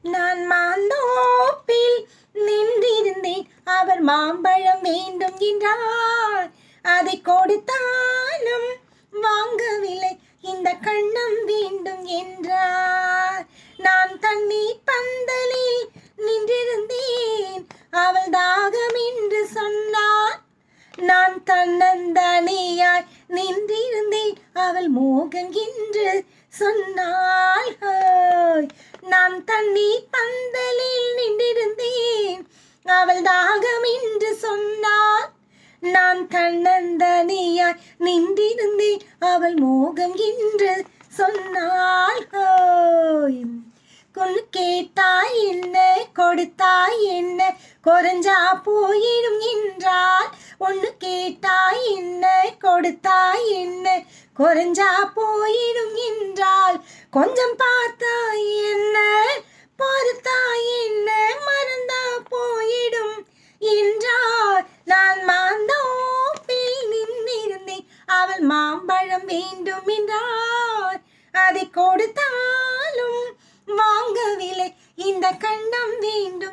நான் மாந்தோப்பில் நின்றிருந்தேன், அவர் மாம்பழம் வேண்டும் என்றார். அதை கொடுத்தாலும் வாங்கவில்லை, இந்த கண்ணம் வேண்டும் என்றார். நான் தண்ணீர் பந்தலில் நின்றிருந்தேன், அவள் தாகம் என்று சொன்னார். நான் தன்னந்தனியாய் நின்றிருந்தேன், அவள் மோகம் என்று சொன்னாள். நான் தண்ணீர் பந்தலில் நின்றிருந்தேன், அவள் தாகம் என்று சொன்னாள். நான் தன்னந்தனியாய் நின்றிருந்தேன், அவள் மோகம் என்று சொன்னாள். கொண்டு கேட்டாய் என்ன, கொடுத்தாய் என்ன, குறைஞ்சா போயிடும் என்றால். ஒன்று கேட்டாய் என்ன, கொடுத்தாய் என்ன, குறைஞ்சா போயிடும் என்றால். கொஞ்சம் பார்த்தாய் என்ன, பொறுத்தாய் என்ன, மறந்தா போயிடும் என்றால். நான் மாந்தோப்பில் நின்றிருந்தேன், அவள் மாம்பழம் வேண்டும் என்றார். அதை கொடுத்தாலும் வாங்கவில்லை, இந்த கண்ணம் வேண்டும்